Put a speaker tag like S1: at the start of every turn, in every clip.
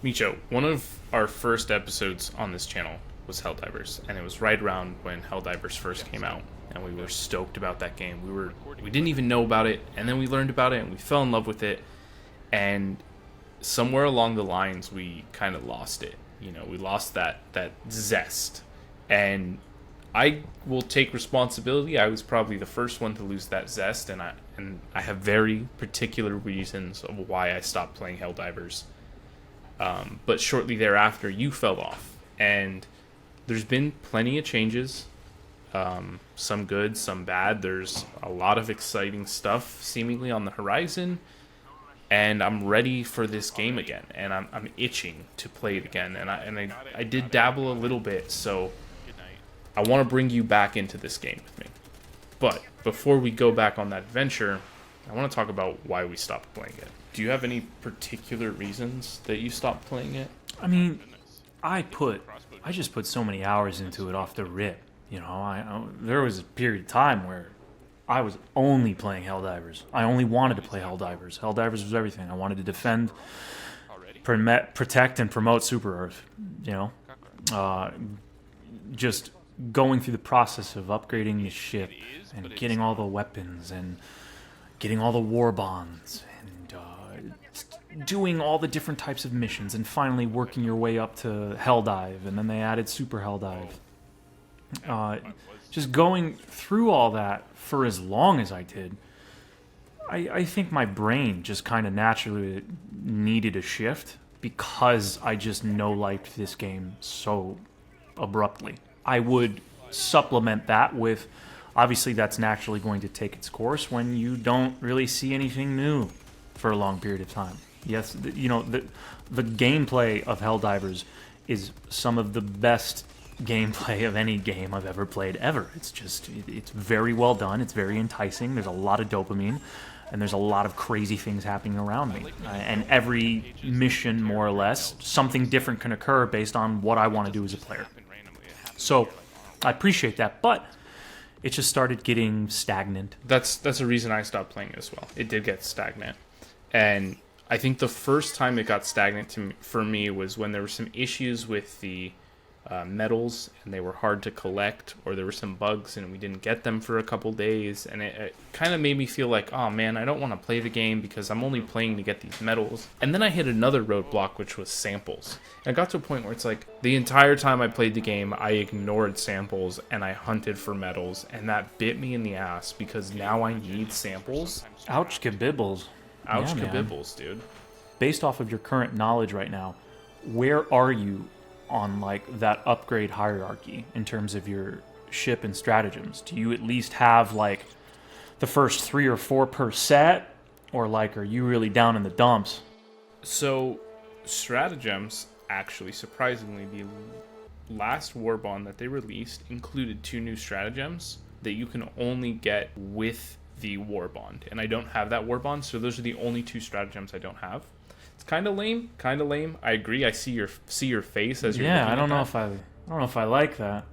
S1: Meacho, one of our first episodes on this channel was Helldivers, and it was right around when Helldivers first came out, and we were stoked about that game. We didn't even know about it, and then we learned about it, and we fell in love with it, and somewhere along the lines we kind of lost it. You know, we lost that zest, and I will take responsibility. I was probably the first one to lose that zest, and I have very particular reasons of why I stopped playing Helldivers. But shortly thereafter, you fell off, and there's been plenty of changes, some good, some bad. There's a lot of exciting stuff seemingly on the horizon, and I'm ready for this game again, and I'm itching to play it again, and I did dabble a little bit, so I want to bring you back into this game with me. But before we go back on that adventure, I want to talk about why we stopped playing it. Do you have any particular reasons that you stopped playing it?
S2: I mean, I just put so many hours into it off the rip. You know, there was a period of time where I was only playing Helldivers. I only wanted to play Helldivers. Helldivers was everything. I wanted to defend, protect, and promote Super Earth. You know, just going through the process of upgrading the ship and getting all the weapons and getting all the war bonds and doing all the different types of missions and finally working your way up to Helldive, and then they added Super Helldive. Just going through all that for as long as I did, I think my brain just kind of naturally needed a shift because I just no-liked this game so abruptly. I would supplement that with, obviously that's naturally going to take its course when you don't really see anything new for a long period of time. Yes, you know, the gameplay of Helldivers is some of the best gameplay of any game I've ever played ever. It's very well done. It's very enticing. There's a lot of dopamine, and there's a lot of crazy things happening around me. And every mission, more or less, something different can occur based on what I want to do as a player. So I appreciate that, but it just started getting stagnant.
S1: That's a reason I stopped playing it as well. It did get stagnant. And I think the first time it got stagnant for me was when there were some issues with the medals, and they were hard to collect, or there were some bugs and we didn't get them for a couple days, and it kind of made me feel like, oh man, I don't want to play the game because I'm only playing to get these medals. And then I hit another roadblock, which was samples. And I got to a point where it's like, the entire time I played the game, I ignored samples and I hunted for medals, and that bit me in the ass because now I need samples.
S2: Ouch kabibbles.
S1: Ouch
S2: Yeah,
S1: kabibbles, dude.
S2: Based off of your current knowledge right now, where are you on like that upgrade hierarchy in terms of your ship and stratagems? Do you at least have like the first 3 or 4 per set, or like are you really down in the dumps?
S1: So stratagems, actually, surprisingly, the last warbond that they released included 2 new stratagems that you can only get with the warbond, and I don't have that warbond, so those are the only 2 stratagems I don't have. It's kind of lame. I agree. I see your face as you're looking
S2: I don't
S1: at
S2: know
S1: that.
S2: if I don't know if I like that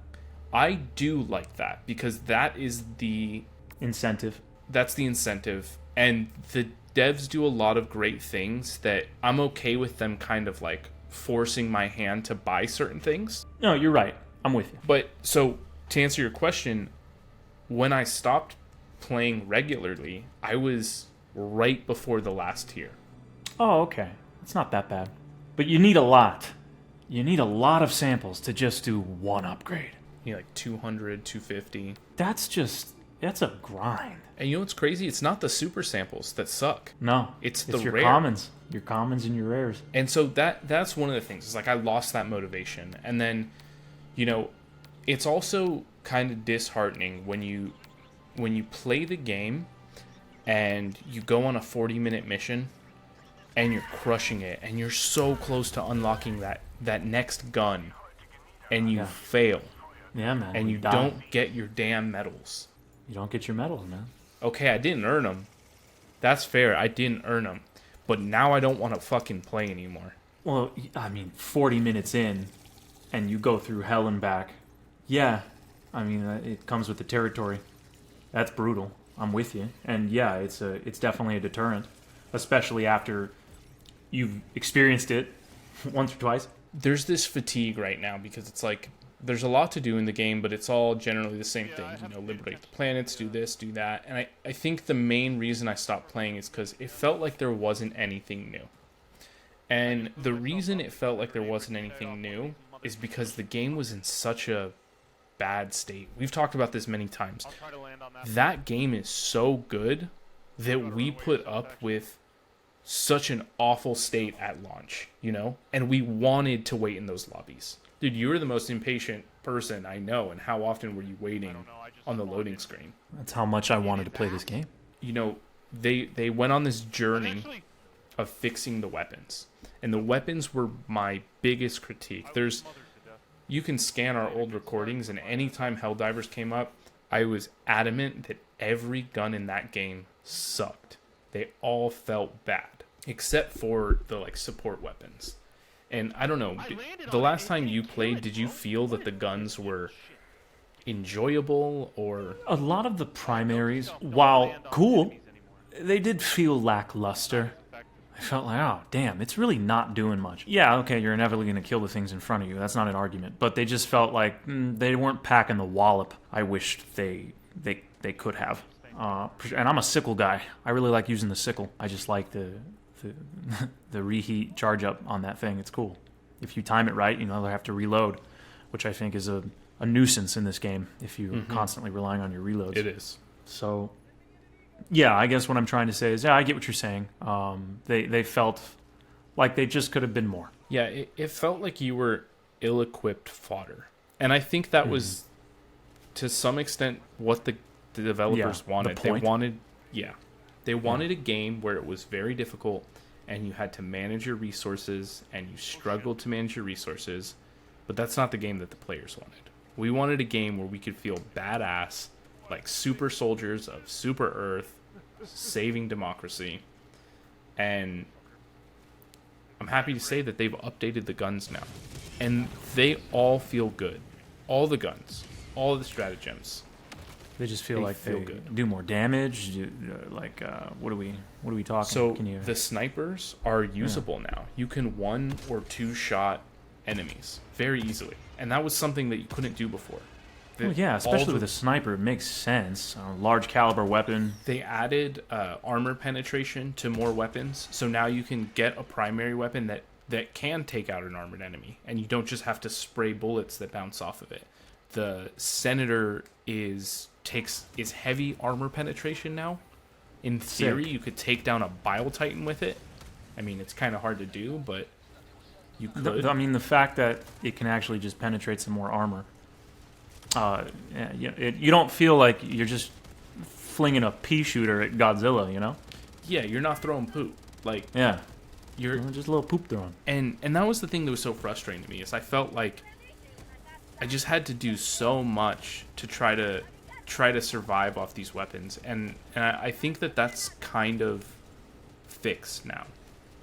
S1: I do like that because that is the
S2: incentive.
S1: that's the incentive, and the devs do a lot of great things that I'm okay with them kind of like forcing my hand to buy certain things.
S2: No, you're right. I'm with you.
S1: But so to answer your question, when I stopped playing regularly, I was right before the last tier.
S2: Oh, okay. It's not that bad. But you need a lot. You need a lot of samples to just do one upgrade.
S1: You know, like 200, 250.
S2: That's a grind.
S1: And you know what's crazy? It's not the super samples that suck.
S2: No,
S1: It's the
S2: your
S1: rare.
S2: commons. Your commons and your rares.
S1: And so that's one of the things. It's like I lost that motivation. And then, you know, it's also kind of disheartening when you play the game and you go on a 40-minute mission and you're crushing it and you're so close to unlocking that next gun and you fail.
S2: Yeah, man.
S1: And you don't get your damn medals.
S2: You don't get your medals, man.
S1: Okay, I didn't earn them. That's fair. I didn't earn them. But now I don't want to fucking play anymore.
S2: Well, I mean, 40 minutes in and you go through hell and back. Yeah, I mean, it comes with the territory. That's brutal. I'm with you. And yeah, it's definitely a deterrent, especially after you've experienced it Once or twice.
S1: There's this fatigue right now because it's like there's a lot to do in the game, but it's all generally the same thing. You know, liberate the planets, do this, do that. And I think the main reason I stopped playing is because it felt like there wasn't anything new. And the reason it felt like there wasn't anything new is because the game was in such a bad state. We've talked about this many times. That game is so good that we put up with such an awful state at launch, you know? And we wanted to wait in those lobbies. Dude, you were the most impatient person I know, and how often were you waiting on the loading screen?
S2: That's how much I wanted to play this game.
S1: You know, they went on this journey of fixing the weapons. And the weapons were my biggest critique. You can scan our old recordings, and anytime Helldivers came up, I was adamant that every gun in that game sucked. They all felt bad, except for the like support weapons. And I don't know, the last time you played, did you feel that the guns were enjoyable or...
S2: A lot of the primaries, while cool, they did feel lackluster. I felt like, oh, damn, it's really not doing much. Yeah, okay, you're inevitably going to kill the things in front of you. That's not an argument. But they just felt like they weren't packing the wallop I wished they could have. And I'm a sickle guy. I really like using the sickle. I just like the reheat charge up on that thing. It's cool. If you time it right, you know, they have to reload, which I think is a nuisance in this game if you're constantly relying on your reloads.
S1: It is.
S2: So, yeah, I guess what I'm trying to say is, yeah, I get what you're saying. They felt like they just could have been more.
S1: Yeah, it felt like you were ill-equipped fodder. And I think that was, to some extent, what the developers wanted. They wanted a game where it was very difficult and you had to manage your resources and you struggled to manage your resources, but that's not the game that the players wanted. We wanted a game where we could feel badass, like super soldiers of super Earth, saving democracy. And I'm happy to say that they've updated the guns now. And they all feel good. All the guns, all of the stratagems.
S2: They just feel like they do more damage. What are we talking?
S1: So the snipers are usable now. You can 1 or 2 shot enemies very easily, and that was something that you couldn't do before.
S2: Well, yeah, especially with a sniper, it makes sense. A large caliber weapon.
S1: They added armor penetration to more weapons, so now you can get a primary weapon that can take out an armored enemy, and you don't just have to spray bullets that bounce off of it. The Senator is heavy armor penetration now. In theory, you could take down a Bile Titan with it. I mean, it's kind of hard to do, but you could.
S2: The fact that it can actually just penetrate some more armor. You don't feel like you're just flinging a pea shooter at Godzilla, you know?
S1: Yeah, you're not throwing poop. Like,
S2: yeah,
S1: you're
S2: just a little poop throwing.
S1: And that was the thing that was so frustrating to me, is I felt like I just had to do so much to try to survive off these weapons, and I think that's kind of fixed now,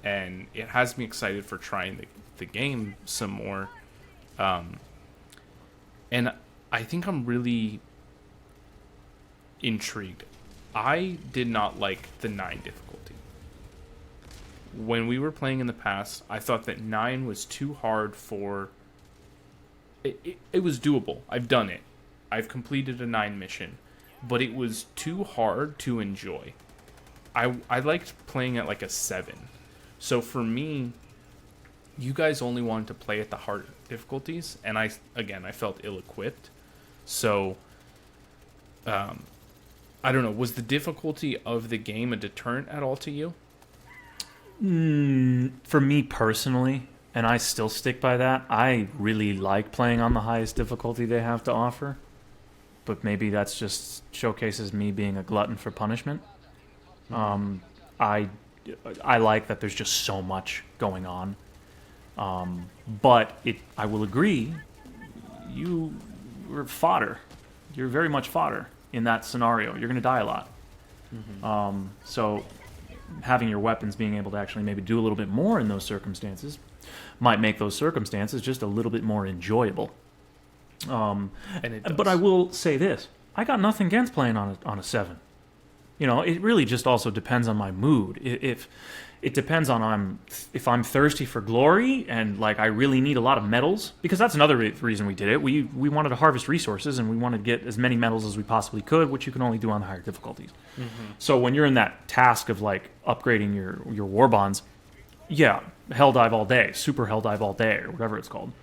S1: and it has me excited for trying the game some more, and I think I'm really intrigued. I did not like the 9 difficulty. When we were playing in the past, I thought that 9 was too hard for... It was doable. I've done it. I've completed a 9 mission. But it was too hard to enjoy. I liked playing at like a 7. So for me, you guys only wanted to play at the hard difficulties. And I felt ill-equipped. So, I don't know. Was the difficulty of the game a deterrent at all to you?
S2: For me personally, and I still stick by that, I really like playing on the highest difficulty they have to offer. But maybe that's just showcases me being a glutton for punishment. I like that there's just so much going on. But I will agree, you were fodder. You're very much fodder in that scenario. You're going to die a lot. So having your weapons being able to actually maybe do a little bit more in those circumstances might make those circumstances just a little bit more enjoyable.
S1: And it does.
S2: But I will say this. I got nothing against playing on a 7. You know, it really just also depends on my mood. It depends on if I'm thirsty for glory and like I really need a lot of metals, because that's another reason we did it. We wanted to harvest resources and we wanted to get as many metals as we possibly could, which you can only do on the higher difficulties. So when you're in that task of like upgrading your war bonds, yeah, hell dive all day, super hell dive all day, or whatever it's called.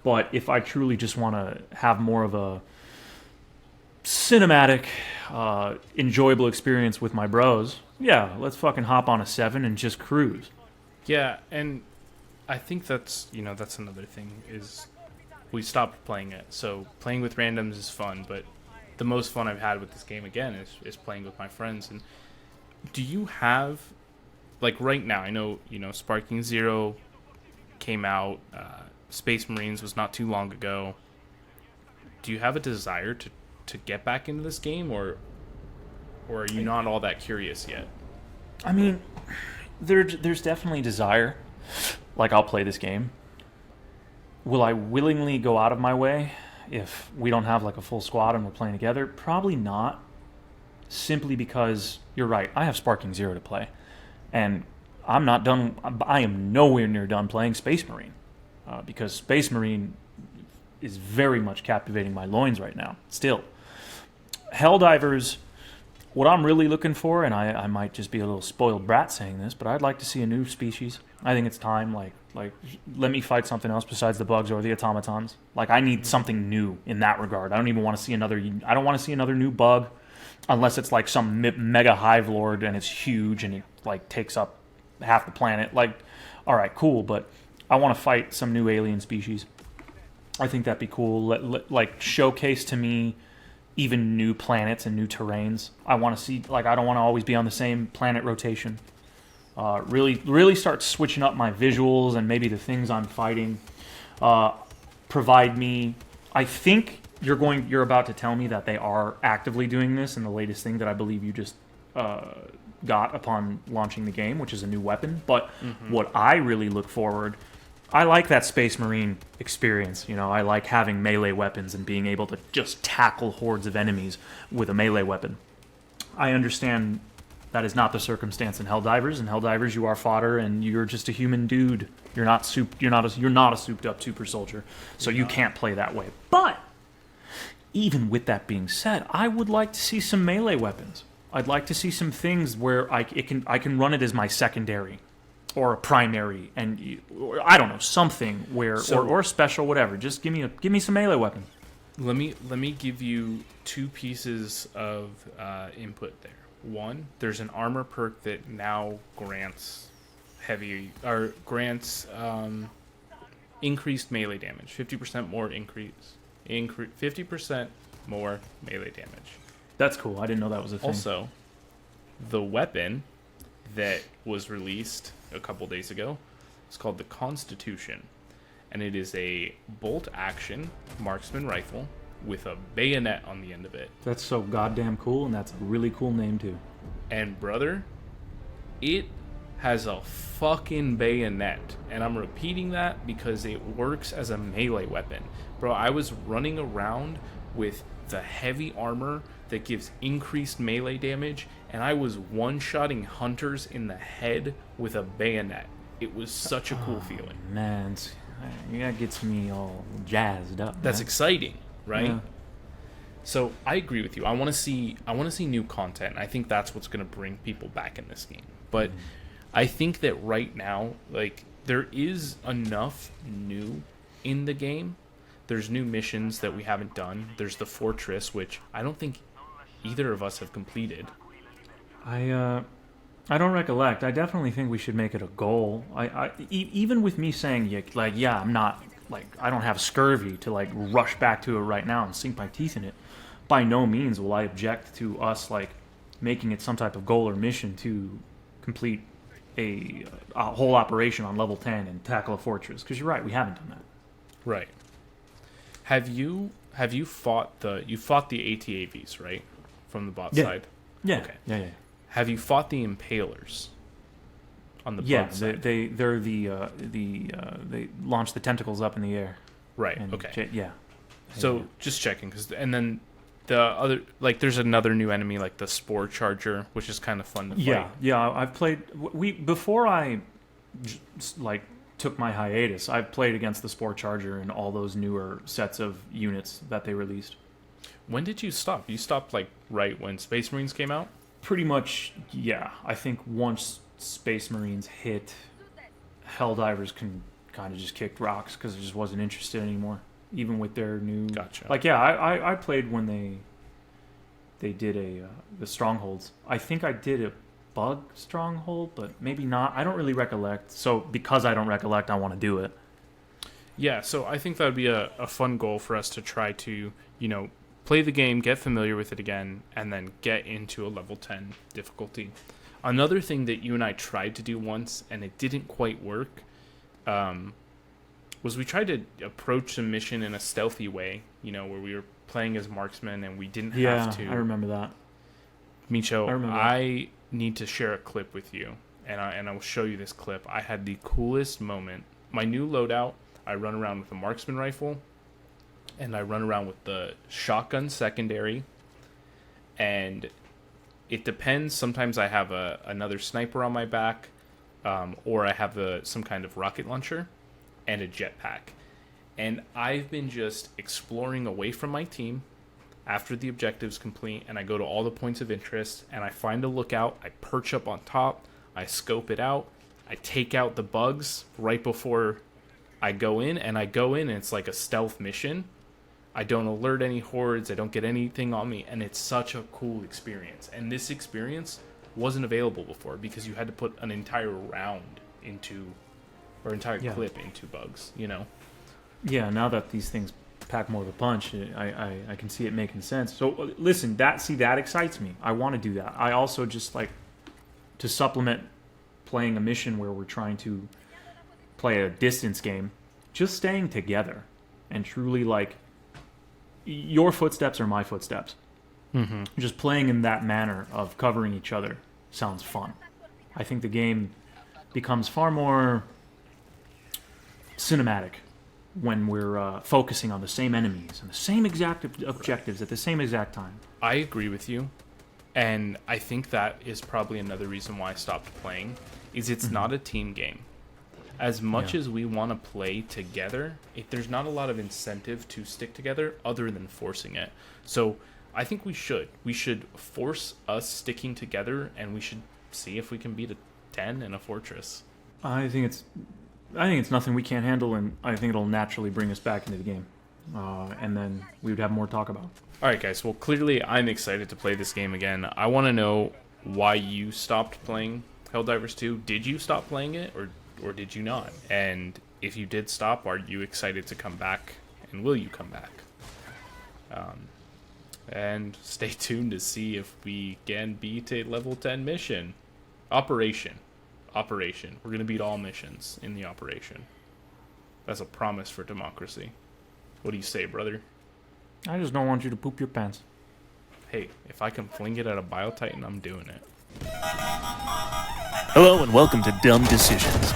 S2: But if I truly just want to have more of a cinematic, enjoyable experience with my bros, yeah, let's fucking hop on a 7 and just cruise.
S1: Yeah, and I think that's another thing is we stopped playing it. So playing with randoms is fun, but the most fun I've had with this game again is playing with my friends. And do you have, like right now, I know, Sparking Zero came out, Space Marines was not too long ago. Do you have a desire to get back into this game, or are you not all that curious yet?
S2: I mean, there's definitely desire. Like, I'll play this game. Will I willingly go out of my way if we don't have like a full squad and we're playing together? Probably not. Simply because, you're right, I have Sparking Zero to play. And I'm not done. I am nowhere near done playing Space Marine. Because Space Marine is very much captivating my loins right now, still. Helldivers, what I'm really looking for, and I might just be a little spoiled brat saying this, but I'd like to see a new species. I think it's time, like let me fight something else besides the bugs or the automatons. Like, I need something new in that regard. I don't even want to see I don't want to see another new bug, unless it's like some mega hive lord and it's huge and it like takes up half the planet. Like, all right, cool, but I want to fight some new alien species. I think that'd be cool. Like, showcase to me even new planets and new terrains. I want to see, like, I don't want to always be on the same planet rotation. Really start switching up my visuals and maybe the things I'm fighting. Provide me. I think you're about to tell me that they are actively doing this in the latest thing that I believe you just got upon launching the game, which is a new weapon. But what I really look forward, I like that Space Marine experience. I like having melee weapons and being able to just tackle hordes of enemies with a melee weapon. I understand that is not the circumstance in Helldivers. In Helldivers, you are fodder and you're just a human dude. You're not a souped up super soldier, so you can't play that way. But even with that being said, I would like to see some melee weapons. I'd like to see some things where I can run it as my secondary or a primary, and I don't know, something where or special, whatever. Just give me some melee weapon.
S1: Let me give you two pieces of input there. One, there's an armor perk that now grants increased melee damage, 50% more 50% more melee damage.
S2: That's cool. I didn't know that was a thing.
S1: Also, the weapon that was released a couple days ago is called the Constitution, and it is a bolt action marksman rifle with a bayonet on the end of it.
S2: That's so goddamn cool, and that's a really cool name too.
S1: And brother, it has a fucking bayonet, and I'm repeating that because it works as a melee weapon. Bro, I was running around with the heavy armor that gives increased melee damage, and I was one-shotting hunters in the head with a bayonet. It was such a cool feeling.
S2: Man, that gets me all jazzed up.
S1: That's exciting, right?
S2: Yeah.
S1: So I agree with you. I want to see new content. I think that's what's going to bring people back in this game. But I think that right now, like, there is enough new in the game. There's new missions that we haven't done. There's the fortress, which I don't think either of us have completed.
S2: I don't recollect. I definitely think we should make it a goal. Even with me saying, I'm not, like, I don't have scurvy to, like, rush back to it right now and sink my teeth in it. By no means will I object to us, like, making it some type of goal or mission to complete a whole operation on level 10 and tackle a fortress. Because you're right, we haven't done that.
S1: Right. Have you fought the ATAVs, right? From the bot side?
S2: Yeah.
S1: Okay.
S2: Yeah.
S1: Have you fought the Impalers on the bot side?
S2: They're they launch the tentacles up in the air.
S1: Right. Okay.
S2: Yeah.
S1: So just checking, and then the other, like, there's another new enemy, like the Spore Charger, which is kind of fun to fight.
S2: Yeah. I've played. Before I like took my hiatus, I've played against the Spore Charger and all those newer sets of units that they released.
S1: When did you stop? You stopped like right when Space Marines came out?
S2: Pretty much, yeah. I think once Space Marines hit, Helldivers can kind of just kicked rocks because I just wasn't interested anymore. Even with their new,
S1: Gotcha.
S2: Like, yeah, I played when they did the strongholds. I think I did a bug stronghold, but maybe not. I don't really recollect. So because I don't recollect, I want to do it.
S1: Yeah, so I think that would be a fun goal for us to try to, play the game, get familiar with it again, and then get into a level 10 difficulty. Another thing that you and I tried to do once, and it didn't quite work, was we tried to approach the mission in a stealthy way, where we were playing as marksmen and we didn't have to.
S2: I remember that.
S1: Meacho,
S2: I remember
S1: I need to share a clip with you, and I will show you this clip. I had the coolest moment. My new loadout, I run around with a marksman rifle, and I run around with the shotgun secondary, and it depends. Sometimes I have another sniper on my back, or I have some kind of rocket launcher and a jetpack. And I've been just exploring away from my team after the objective's complete, and I go to all the points of interest, and I find a lookout, I perch up on top, I scope it out, I take out the bugs right before I go in, and it's like a stealth mission. I don't alert any hordes, I don't get anything on me, and it's such a cool experience. And this experience wasn't available before because you had to put an entire round clip into bugs,
S2: Yeah, now that these things pack more of a punch, I can see it making sense. So listen, that excites me. I want to do that. I also just like to supplement playing a mission where we're trying to play a distance game, just staying together and truly like your footsteps are my footsteps.
S1: Mm-hmm.
S2: Just playing in that manner of covering each other sounds fun. I think the game becomes far more cinematic when we're focusing on the same enemies and the same exact objectives at the same exact time.
S1: I agree with you, and I think that is probably another reason why I stopped playing, is it's not a team game. As much as we want to play together, there's not a lot of incentive to stick together other than forcing it. So I think we should force us sticking together, and we should see if we can beat a 10 in a fortress.
S2: I think it's nothing we can't handle, and I think it'll naturally bring us back into the game. And then we would have more to talk about.
S1: All right, guys. Well, clearly I'm excited to play this game again. I want to know why you stopped playing Helldivers 2. Did you stop playing it, or did you not? And if you did stop, are you excited to come back, and will you come back? And stay tuned to see if we can beat a level 10 mission. Operation. We're going to beat all missions in the operation. That's a promise for democracy. What do you say, brother?
S2: I just don't want you to poop your pants.
S1: Hey, if I can fling it at a Biotitan, I'm doing it.
S3: Hello and welcome to Dumb Decisions.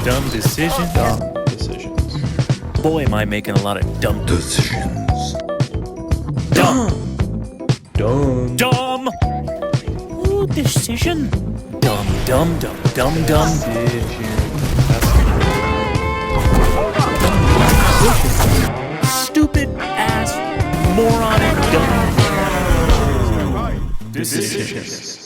S3: Dumb decisions. Boy, am I making a lot of dumb decisions. Dumb. Ooh, decision. Dumb. Stupid ass moronic dumb decisions.